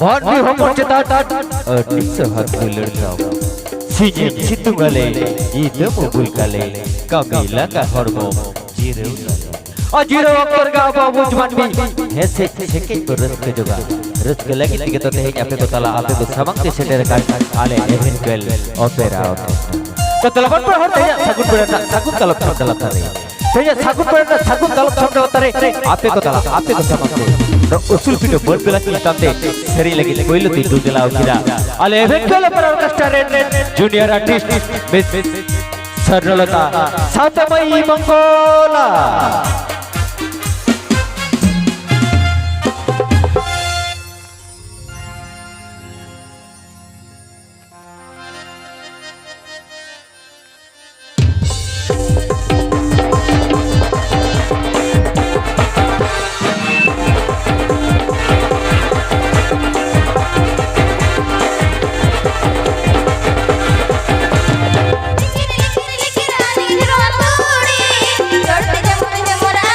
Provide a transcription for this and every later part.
Bandi homor cetat Diksa hati lertau Sinyem situngale Ida mubul kale Kami langkah hormo Jirau Jirau aktor gaba wujman bi Hese sekit beres ke juga Res ke lagi tiga tote hanya ape kotala ape ko samang te sederkan Ale eventual opera Ketelapan perhatinya sagut berada sagut kalau dalam tari Saya sagut berada sagut kalau dalam tari Ape ko samang te usul video berbela hitam deh seri lagi koilo tidur jelau kira ale eventual para orkestra junior artist Miss Sarnalata Satamai Mangkola Jemur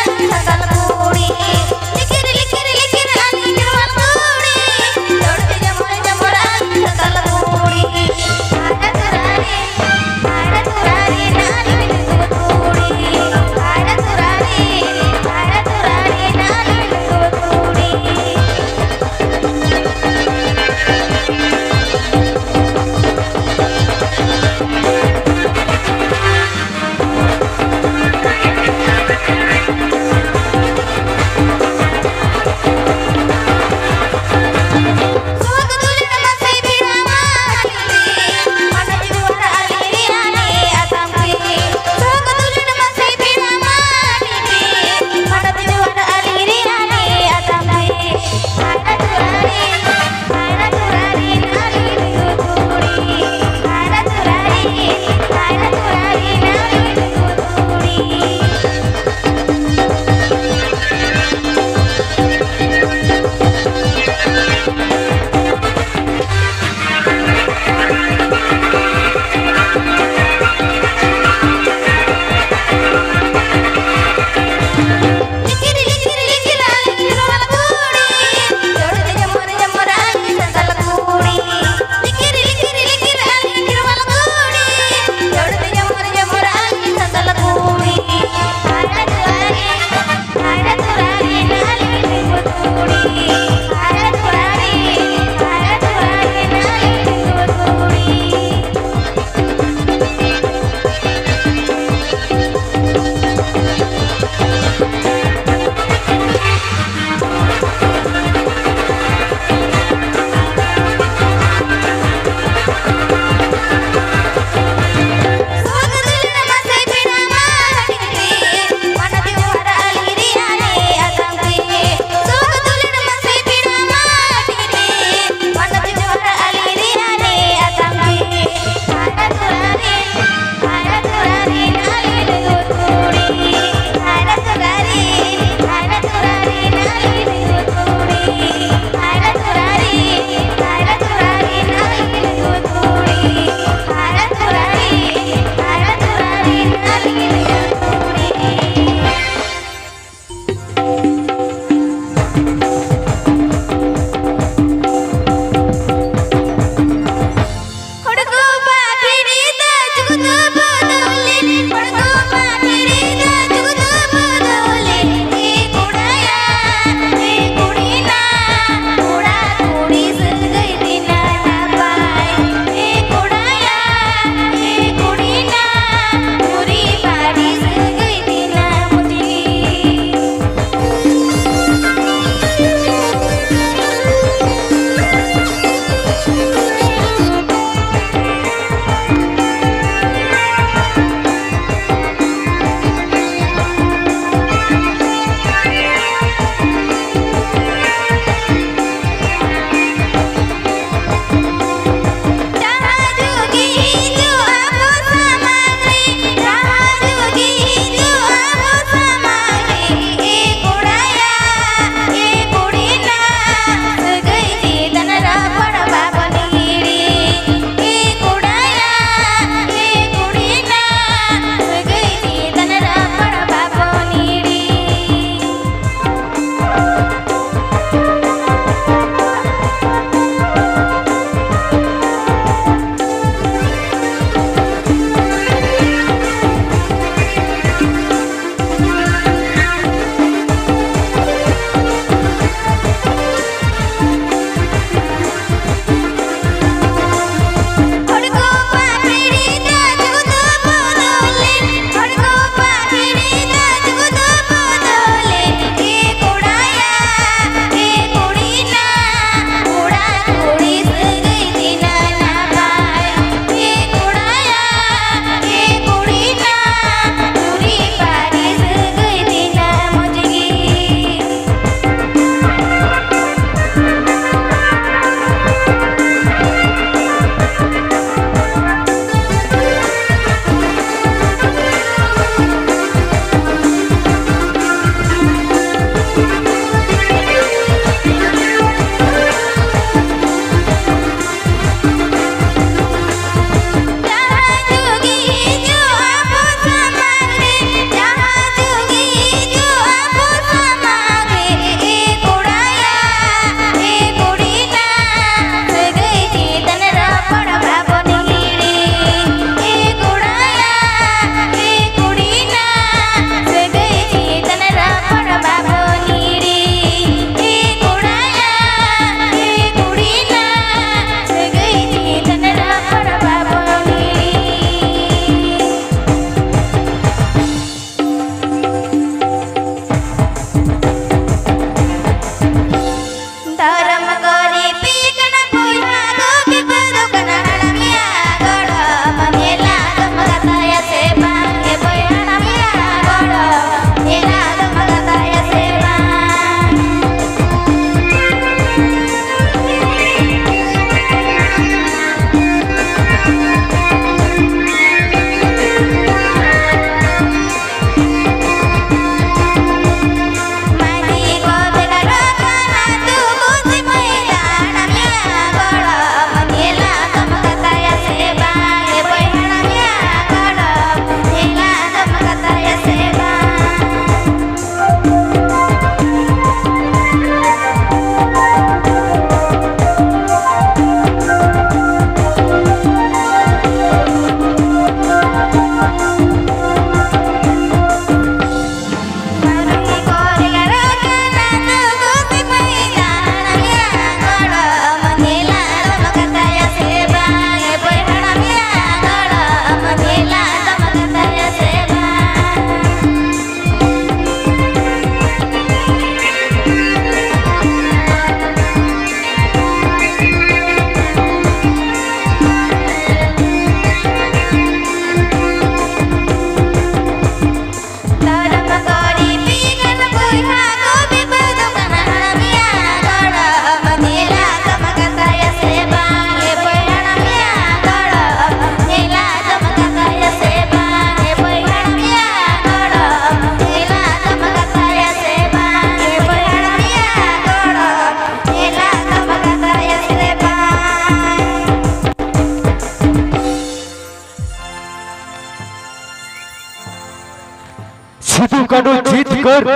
कर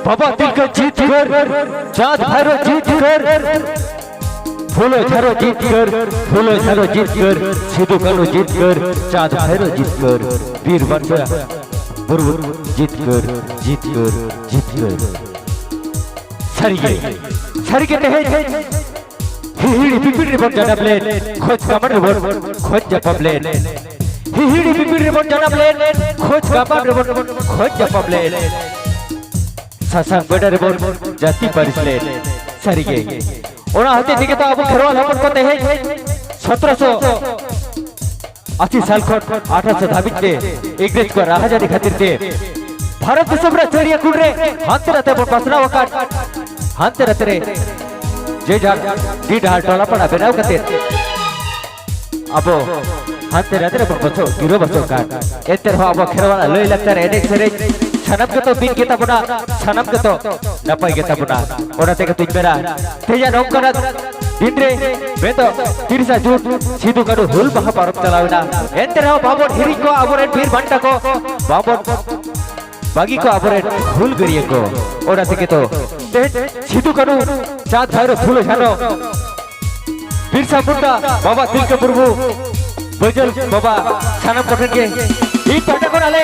बाबा दिल का जीत कर चाँद भैरव जीत कर फूलो झारो जीत कर फूलो झारो जीत कर सिद्धू कानू जीत कर चाँद भैरव जीत कर वीर वर्षा बुरबुर जीत कर सरिगे तहे हिहिड़ी पिपिड़ी बन जाना प्लेन खोज कमर बन खोज जपा प्लेन हिहिड़ी पिपिड़ी बन जाना प्लेन खोज कमर बन खोज जपा प्लेन सासांग बेडर बन जाति पारिस प्लेन सरिगे ओना हते दिखे तो अब खेरवाल हपन कोते है 1780 साल खट 1800 धाबित के इंग्रेज को राहजादी खातिर ते भारत देश में चढ़िया कुड़रे हाथ रहते पर पसरा वकाट हाथ रहते रे जे जा डी ढाल टोला पड़ा बेनाव कते अब हाथ रहते रे पर बसो गिरो बसो काट एतर हो अब खेरवाला लई लगता रे एने सरे सनम के तो बिन गेता बना सनम के तो नपाई गेता बना ओना ते के तुझ मेरा तेजा नोक करत दिन रे बे तो 30 जून सिद्धू कानू हुल महाभारत चलावना एतर हो बाबो हिरी को अबरे वीर भंटा को बाबो बागी को अबरे हुल गरिए को ओना ते के तो सिद्धू कानू चाँद भैरव फूलो झानो बिरसा मुंडा बाबा दिल के प्रभु बजल बाबा सनम पठन के ई पठन को नाले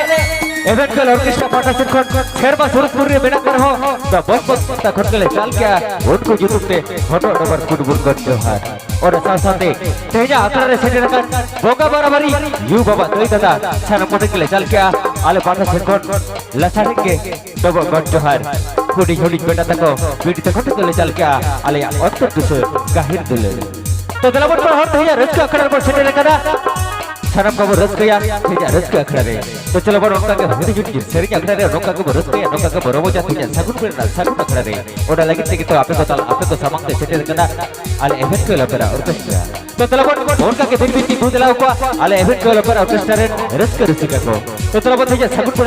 Avantel orchestra partnership code शेरबा Surajpur रे बेना कर हो तो बस तक खटले चल क्या उनको जुटते फोटो नंबर कुडबुर कर जोहार और साथ साथ तेजा आकर रे सेटे रखन बोका बराबरी यू बाबा तोई दादा छन मोटे के चल क्या आले पार्टनरशिप कोड लसाड़ी के तो गट जोहार कुडी छोडी बेटा तक बीटी तक खटले चल क्या आले अत्तर दुस गाहिर दुले तो दलाबट पर हर तेजा रस का अखड़ा पर सेटे रखना सनम का वो रस गया तेजा रस का अखड़ा रे तो चलो बड़ उनका के हदी जुट सरी के अखड़ा रे नोका के रस गया नोका के बरोबो जा तेजा सगुन पे ना सगुन अखड़ा रे ओडा लगे ते तो आपे को सामान के सेटे रखना आले एवेंट को लपरा ऑर्केस्ट्रा तो चलो बड़ उनका के दिन बीती दूध लाओ को आले एवेंट को लपरा ऑर्केस्ट्रा रे रस कर सिका को तो चलो बड़ तेजा सगुन